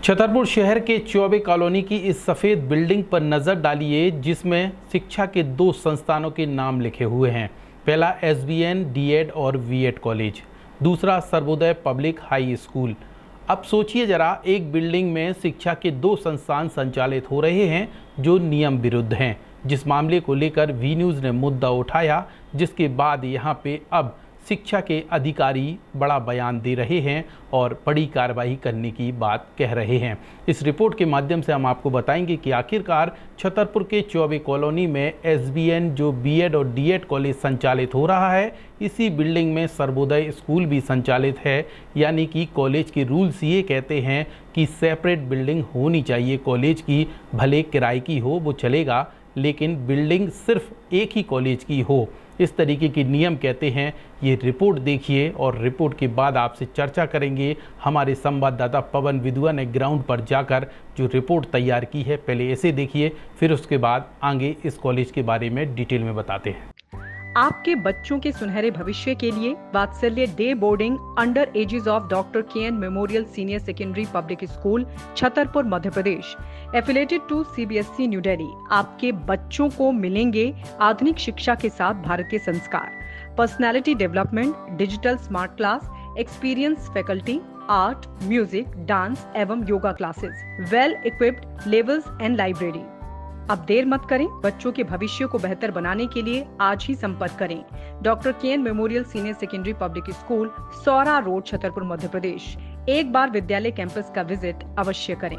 छतरपुर शहर के चौबे कॉलोनी की इस सफ़ेद बिल्डिंग पर नज़र डालिए, जिसमें शिक्षा के दो संस्थानों के नाम लिखे हुए हैं। पहला एसबीएन डीएड और वीएड कॉलेज, दूसरा सर्वोदय पब्लिक हाई स्कूल। अब सोचिए जरा, एक बिल्डिंग में शिक्षा के दो संस्थान संचालित हो रहे हैं जो नियम विरुद्ध हैं। जिस मामले को लेकर वी न्यूज़ ने मुद्दा उठाया, जिसके बाद यहाँ पे अब शिक्षा के अधिकारी बड़ा बयान दे रहे हैं और बड़ी कार्रवाई करने की बात कह रहे हैं। इस रिपोर्ट के माध्यम से हम आपको बताएंगे कि आखिरकार छतरपुर के चौबे कॉलोनी में एसबीएन जो बीएड और डीएड कॉलेज संचालित हो रहा है, इसी बिल्डिंग में सर्वोदय स्कूल भी संचालित है। यानी कि कॉलेज के रूल्स ये कहते हैं कि सेपरेट बिल्डिंग होनी चाहिए कॉलेज की, भले किराए की हो वो चलेगा, लेकिन बिल्डिंग सिर्फ एक ही कॉलेज की हो, इस तरीके के नियम कहते हैं। ये रिपोर्ट देखिए और रिपोर्ट के बाद आपसे चर्चा करेंगे। हमारे संवाददाता पवन विदुआ ने ग्राउंड पर जाकर जो रिपोर्ट तैयार की है, पहले इसे देखिए, फिर उसके बाद आगे इस कॉलेज के बारे में डिटेल में बताते हैं। आपके बच्चों के सुनहरे भविष्य के लिए Vatsalya day boarding under aegis of doctor KN memorial senior secondary public school Chhatarpur Madhya Pradesh affiliated to CBSE New Delhi. आपके बच्चों को मिलेंगे आधुनिक शिक्षा के साथ भारतीय संस्कार, personality development, digital smart class, experience faculty, art, music, dance एवं yoga classes, well equipped levels and library. अब देर मत करें, बच्चों के भविष्य को बेहतर बनाने के लिए आज ही संपर्क करें। Doctor KN memorial senior secondary public school, Saura road, Chhatarpur Madhya Pradesh. एक बार विद्यालय कैंपस का विजिट अवश्य करें।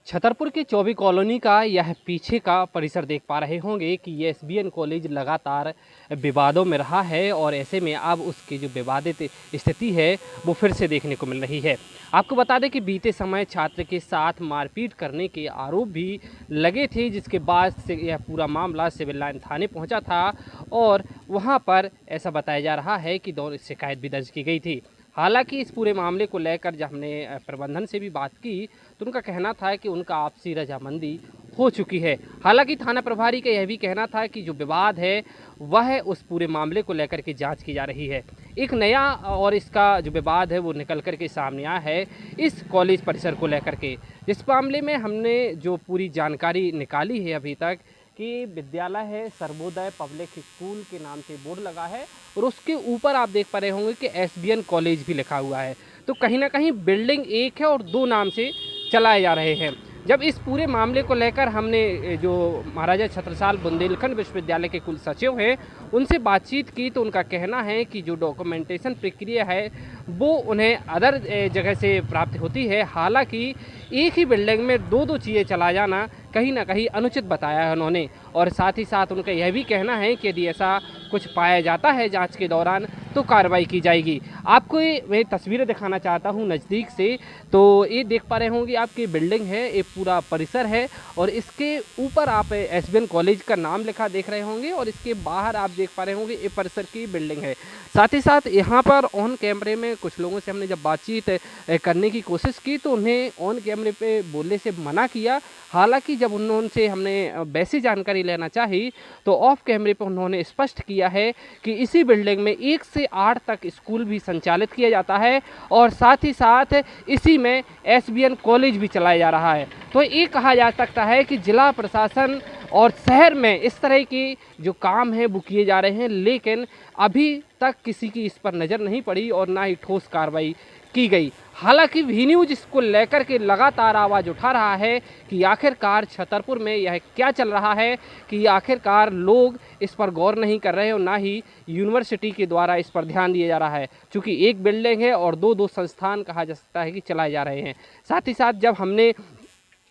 छतरपुर के चौबे कॉलोनी का यह पीछे का परिसर देख पा रहे होंगे कि ये एसबीएन कॉलेज लगातार विवादों में रहा है और ऐसे में अब उसकी जो विवादित स्थिति है वो फिर से देखने को मिल रही है। आपको बता दें कि बीते समय छात्र के साथ मारपीट करने के आरोप भी लगे थे, जिसके बाद से यह पूरा मामला सिविल लाइन थाने पहुंचा था और वहां पर ऐसा बताया जा रहा है कि दोनों शिकायत भी दर्ज की गई थी। हालांकि इस पूरे मामले को लेकर जब हमने प्रबंधन से भी बात की तो उनका कहना था कि उनका आपसी रजामंदी हो चुकी है। हालांकि थाना प्रभारी का यह भी कहना था कि जो विवाद है वह उस पूरे मामले को लेकर के जांच की जा रही है। एक नया और इसका जो विवाद है वो निकल कर के सामने आया है इस कॉलेज परिसर को लेकर के, जिस मामले में हमने जो पूरी जानकारी निकाली है अभी तक कि विद्यालय है सर्वोदय पब्लिक स्कूल के नाम से बोर्ड लगा है और उसके ऊपर आप देख पा रहे होंगे कि एसबीएन कॉलेज भी लिखा हुआ है। तो कहीं ना कहीं बिल्डिंग एक है और दो नाम से चलाए जा रहे हैं। जब इस पूरे मामले को लेकर हमने जो महाराजा छत्रसाल बुंदेलखंड विश्वविद्यालय के कुल सचिव हैं उनसे बातचीत की तो उनका कहना है कि जो डॉक्यूमेंटेशन प्रक्रिया है वो उन्हें अदर जगह से प्राप्त होती है। हालांकि एक ही बिल्डिंग में दो दो चीज़ें चला जाना कहीं ना कहीं अनुचित बताया है उन्होंने, और साथ ही साथ उनका यह भी कहना है कि यदि ऐसा कुछ पाया जाता है जांच के दौरान तो कार्रवाई की जाएगी। आपको मैं तस्वीरें दिखाना चाहता हूं नज़दीक से। तो ये देख पा रहे होंगे आपकी बिल्डिंग है, ये पूरा परिसर है और इसके ऊपर आप एसबीएन कॉलेज का नाम लिखा देख रहे होंगे और इसके बाहर आप देख पा रहे होंगे ये परिसर की बिल्डिंग है। साथ ही साथ यहाँ पर ऑन कैमरे में कुछ लोगों से हमने जब बातचीत करने की कोशिश की तो उन्हें ऑन कैमरे पे बोलने से मना किया। हालांकि जब उनसे हमने वैसी जानकारी लेना चाही तो ऑफ कैमरे पर उन्होंने स्पष्ट किया है कि इसी बिल्डिंग में 1 से 8 तक स्कूल भी संचालित किया जाता है और साथ ही साथ इसी में एसबीएन कॉलेज भी चलाया जा रहा है। तो ये कहा जा सकता है कि जिला प्रशासन और शहर में इस तरह की जो काम है वो किए जा रहे हैं, लेकिन अभी तक किसी की इस पर नज़र नहीं पड़ी और ना ही ठोस कार्रवाई की गई। हालांकि वी न्यूज़ इसको लेकर के लगातार आवाज़ उठा रहा है कि आखिरकार छतरपुर में यह क्या चल रहा है, कि आखिरकार लोग इस पर गौर नहीं कर रहे और ना ही यूनिवर्सिटी के द्वारा इस पर ध्यान दिया जा रहा है, क्योंकि एक बिल्डिंग है और दो संस्थान कहा जा सकता है कि चलाए जा रहे हैं। साथ ही साथ जब हमने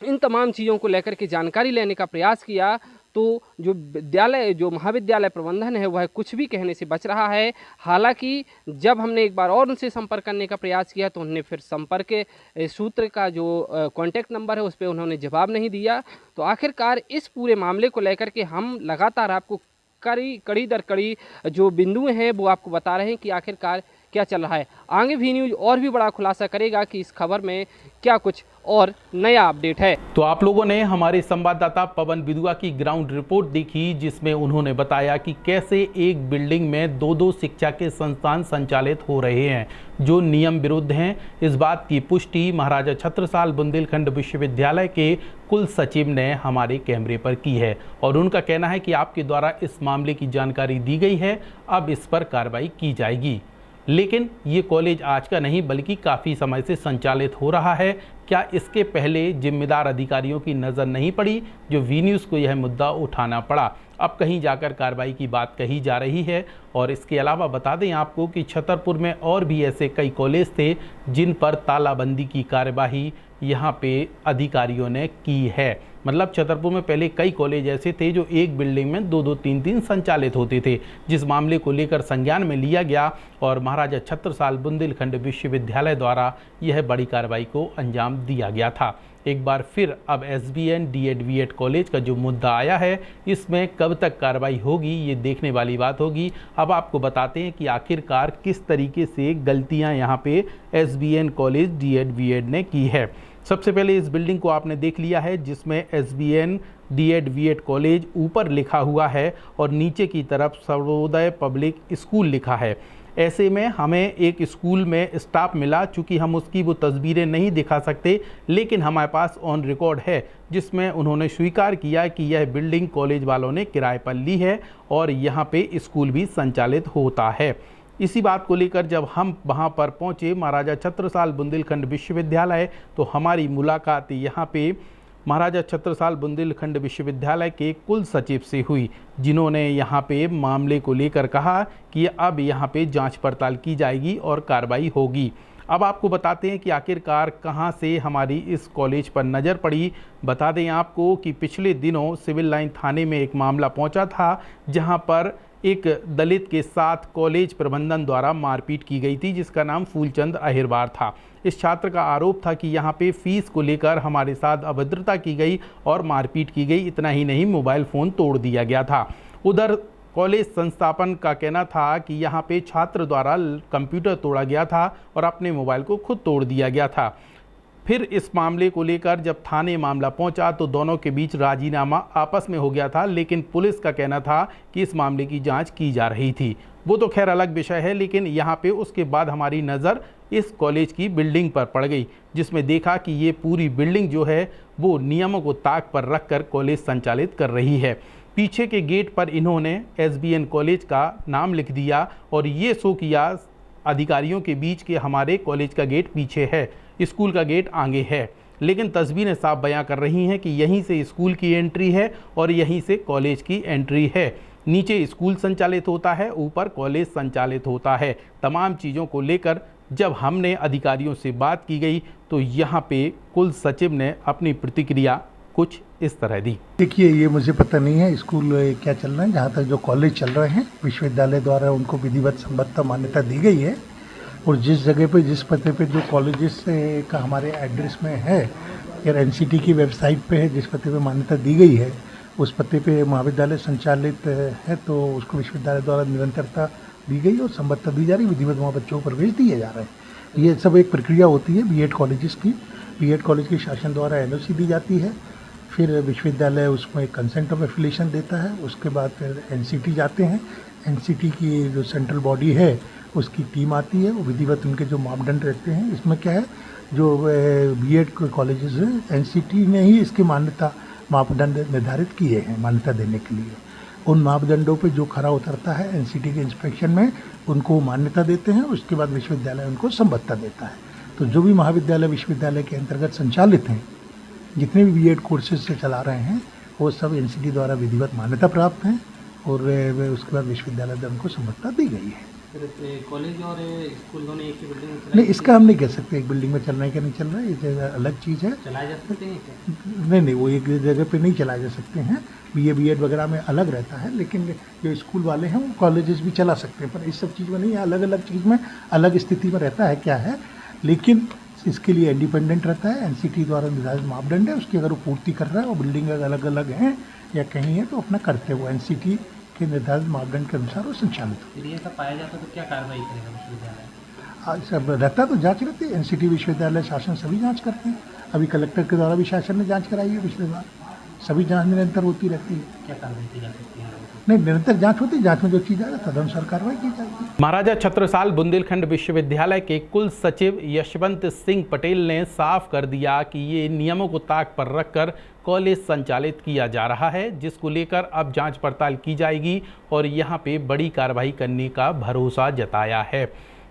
इन तमाम चीज़ों को लेकर के जानकारी लेने का प्रयास किया तो जो महाविद्यालय प्रबंधन है वह कुछ भी कहने से बच रहा है। हालांकि जब हमने एक बार और उनसे संपर्क करने का प्रयास किया तो उन्होंने फिर संपर्क सूत्र का जो कॉन्टैक्ट नंबर है उस पर उन्होंने जवाब नहीं दिया। तो आखिरकार इस पूरे मामले को लेकर के हम लगातार आपको कड़ी दर कड़ी जो बिंदु हैं वो आपको बता रहे हैं कि आखिरकार क्या चल रहा है। आगे भी न्यूज़ और भी बड़ा खुलासा करेगा कि इस खबर में क्या कुछ और नया अपडेट है। तो आप लोगों ने हमारे संवाददाता पवन बिदुआ की ग्राउंड रिपोर्ट देखी, जिसमें उन्होंने बताया कि कैसे एक बिल्डिंग में दो शिक्षा के संस्थान संचालित हो रहे हैं जो नियम विरुद्ध हैं। इस बात की पुष्टि महाराजा छत्रसाल बुंदेलखंड विश्वविद्यालय के कुल सचिव ने हमारे कैमरे पर की है और उनका कहना है कि आपके द्वारा इस मामले की जानकारी दी गई है, अब इस पर कार्रवाई की जाएगी। लेकिन ये कॉलेज आज का नहीं बल्कि काफ़ी समय से संचालित हो रहा है। क्या इसके पहले जिम्मेदार अधिकारियों की नज़र नहीं पड़ी, जो वी न्यूज़ को यह मुद्दा उठाना पड़ा? अब कहीं जाकर कार्रवाई की बात कही जा रही है। और इसके अलावा बता दें आपको कि छतरपुर में और भी ऐसे कई कॉलेज थे जिन पर तालाबंदी की कार्यवाही यहाँ पे अधिकारियों ने की है। मतलब छतरपुर में पहले कई कॉलेज ऐसे थे जो एक बिल्डिंग में दो तीन संचालित होते थे, जिस मामले को लेकर संज्ञान में लिया गया और महाराजा छत्रसाल बुंदेलखंड विश्वविद्यालय द्वारा यह बड़ी कार्रवाई को अंजाम दिया गया था। एक बार फिर अब एसबीएन डीएड वीएड कॉलेज का जो मुद्दा आया है, इसमें कब तक कार्रवाई होगी ये देखने वाली बात होगी। अब आपको बताते हैं कि आखिरकार किस तरीके से गलतियां यहाँ पे एसबीएन कॉलेज डीएड वीएड ने की है। सबसे पहले इस बिल्डिंग को आपने देख लिया है, जिसमें एसबीएन डीएड वीएड कॉलेज ऊपर लिखा हुआ है और नीचे की तरफ सर्वोदय पब्लिक स्कूल लिखा है। ऐसे में हमें एक स्कूल में स्टाफ मिला, चूँकि हम उसकी वो तस्वीरें नहीं दिखा सकते, लेकिन हमारे पास ऑन रिकॉर्ड है जिसमें उन्होंने स्वीकार किया कि यह बिल्डिंग कॉलेज वालों ने किराए पर ली है और यहाँ पे स्कूल भी संचालित होता है। इसी बात को लेकर जब हम वहाँ पर पहुँचे महाराजा छत्रसाल बुंदेलखंड विश्वविद्यालय, तो हमारी मुलाकात यहाँ पे महाराजा छत्रसाल बुंदेलखंड विश्वविद्यालय के कुल सचिव से हुई, जिन्होंने यहाँ पे मामले को लेकर कहा कि अब यहाँ पे जांच पड़ताल की जाएगी और कार्रवाई होगी। अब आपको बताते हैं कि आखिरकार कहाँ से हमारी इस कॉलेज पर नज़र पड़ी। बता दें आपको कि पिछले दिनों सिविल लाइन थाने में एक मामला पहुँचा था, जहाँ पर एक दलित के साथ कॉलेज प्रबंधन द्वारा मारपीट की गई थी, जिसका नाम फूलचंद अहिरवार था। इस छात्र का आरोप था कि यहाँ पे फीस को लेकर हमारे साथ अभद्रता की गई और मारपीट की गई। इतना ही नहीं, मोबाइल फ़ोन तोड़ दिया गया था। उधर कॉलेज संस्थापन का कहना था कि यहाँ पे छात्र द्वारा कंप्यूटर तोड़ा गया था और अपने मोबाइल को खुद तोड़ दिया गया था। फिर इस मामले को लेकर जब थाने मामला पहुंचा तो दोनों के बीच राजीनामा आपस में हो गया था, लेकिन पुलिस का कहना था कि इस मामले की जांच की जा रही थी। वो तो खैर अलग विषय है, लेकिन यहाँ पे उसके बाद हमारी नज़र इस कॉलेज की बिल्डिंग पर पड़ गई, जिसमें देखा कि ये पूरी बिल्डिंग जो है वो नियमों को ताक पर रख कर कॉलेज संचालित कर रही है। पीछे के गेट पर इन्होंने एसबीएन कॉलेज का नाम लिख दिया और ये शो किया अधिकारियों के बीच कि हमारे कॉलेज का गेट पीछे है, स्कूल का गेट आगे है। लेकिन तस्वीरें साफ बयां कर रही हैं कि यहीं से स्कूल की एंट्री है और यहीं से कॉलेज की एंट्री है। नीचे स्कूल संचालित होता है, ऊपर कॉलेज संचालित होता है। तमाम चीज़ों को लेकर जब हमने अधिकारियों से बात की गई तो यहाँ पे कुल सचिव ने अपनी प्रतिक्रिया कुछ इस तरह दी। देखिए, ये मुझे पता नहीं है स्कूल क्या चल रहा है। जहाँ तक जो कॉलेज चल रहे हैं विश्वविद्यालय द्वारा उनको विधिवत संबद्ध मान्यता दी गई है और जिस जगह पे जिस पते पे जो कॉलेजेस का हमारे एड्रेस में है या एनसीटी की वेबसाइट पे है, जिस पते पे मान्यता दी गई है उस पते पे महाविद्यालय संचालित है, तो उसको विश्वविद्यालय द्वारा निरंतरता दी गई और संबद्धता दी जा रही, विधिवत वहाँ बच्चों को प्रवेश दिए जा रहे हैं। ये सब एक प्रक्रिया होती है बीएड कॉलेजेस की। बीएड कॉलेज के शासन द्वारा एनओसी दी जाती है, फिर विश्वविद्यालय उसमें कंसेंट ऑफ एफिलिएशन देता है, उसके बाद फिर एनसीटी जाते हैं। एनसीटी की जो सेंट्रल बॉडी है उसकी टीम आती है, वो विधिवत उनके जो मापदंड रहते हैं। इसमें क्या है, जो बीएड कॉलेजेस हैं एनसीटी ने ही इसकी मान्यता मापदंड निर्धारित किए हैं मान्यता देने के लिए। उन मापदंडों पे जो खरा उतरता है एनसीटी के इंस्पेक्शन में उनको मान्यता देते हैं, उसके बाद विश्वविद्यालय उनको संबद्धता देता है। तो जो भी महाविद्यालय विश्वविद्यालय के अंतर्गत संचालित हैं, जितने भी बीएड कोर्सेज से चला रहे हैं, वो सब एनसीटी द्वारा विधिवत मान्यता प्राप्त हैं और उसके बाद विश्वविद्यालय द्वारा उनको संबद्धता दी गई है। कॉलेज और स्कूल दोनों एक ही बिल्डिंग में नहीं, इसका हम नहीं कह सकते एक बिल्डिंग में चल रहा है क्या नहीं चल रहा है, ये अलग चीज़ है। चलाए जा सकते हैं क्या? नहीं, वो एक जगह पे नहीं चलाए जा सकते हैं। बीएड वगैरह में अलग रहता है, लेकिन जो स्कूल वाले हैं वो कॉलेजेस भी चला सकते हैं, पर इस सब चीज़ में नहीं है। अलग अलग चीज़ में अलग स्थिति में रहता है क्या है, लेकिन इसके लिए इंडिपेंडेंट रहता है। एनसीटी द्वारा निर्धारित मापदंड है, उसकी अगर वो पूर्ति कर रहा है और बिल्डिंग अलग अलग हैं या कहीं है तो अपना करते हुए एनसीटी के निर्धारित मापदंड के अनुसार वो संचालित हो। यदि ऐसा पाया जाता तो क्या कार्रवाई करेगा विश्वविद्यालय? सब रहता तो जांच रहती है, एनसीटी विश्वविद्यालय शासन सभी जांच करते हैं। अभी कलेक्टर के द्वारा भी शासन ने जांच कराई है पिछले बार। सभी जांच निरंतर होती रहती है। क्या कार्रवाई की जा सकती है? नहीं, निरंतर जांच होती है, जांच में जो चीज़ आएगा तदनुसार कार्रवाई की जाएगी। महाराजा छत्रसाल बुंदेलखंड विश्वविद्यालय के कुल सचिव यशवंत सिंह पटेल ने साफ कर दिया कि ये नियमों को ताक पर रखकर कॉलेज संचालित किया जा रहा है, जिसको लेकर अब जांच पड़ताल की जाएगी और यहाँ पे बड़ी कार्रवाई करने का भरोसा जताया है।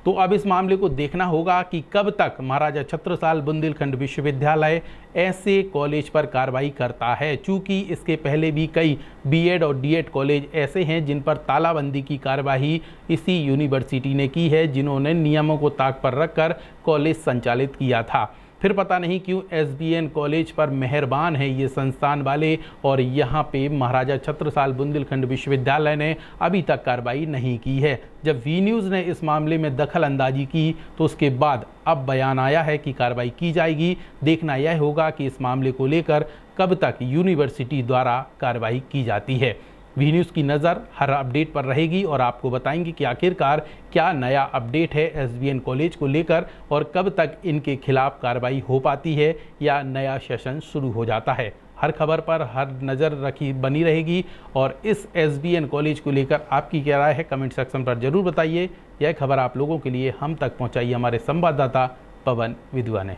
तो अब इस मामले को देखना होगा कि कब तक महाराजा छत्रसाल बुंदेलखंड विश्वविद्यालय ऐसे कॉलेज पर कार्रवाई करता है। चूँकि इसके पहले भी कई बीएड और डीएड कॉलेज ऐसे हैं जिन पर तालाबंदी की कार्रवाई इसी यूनिवर्सिटी ने की है, जिन्होंने नियमों को ताक पर रखकर कॉलेज संचालित किया था। फिर पता नहीं क्यों एसबीएन कॉलेज पर मेहरबान है ये संस्थान वाले और यहाँ पे महाराजा छत्रसाल बुंदेलखंड विश्वविद्यालय ने अभी तक कार्रवाई नहीं की है। जब वी न्यूज़ ने इस मामले में दखल अंदाजी की तो उसके बाद अब बयान आया है कि कार्रवाई की जाएगी। देखना यह होगा कि इस मामले को लेकर कब तक यूनिवर्सिटी द्वारा कार्रवाई की जाती है। वी न्यूज़ की नज़र हर अपडेट पर रहेगी और आपको बताएंगे कि आखिरकार क्या नया अपडेट है एसबीएन कॉलेज को लेकर और कब तक इनके खिलाफ कार्रवाई हो पाती है या नया सेशन शुरू हो जाता है। हर खबर पर हर नज़र बनी रहेगी और इस एसबीएन कॉलेज को लेकर आपकी क्या राय है कमेंट सेक्शन पर ज़रूर बताइए। यह खबर आप लोगों के लिए हम तक पहुँचाई हमारे संवाददाता पवन विद्वा ने।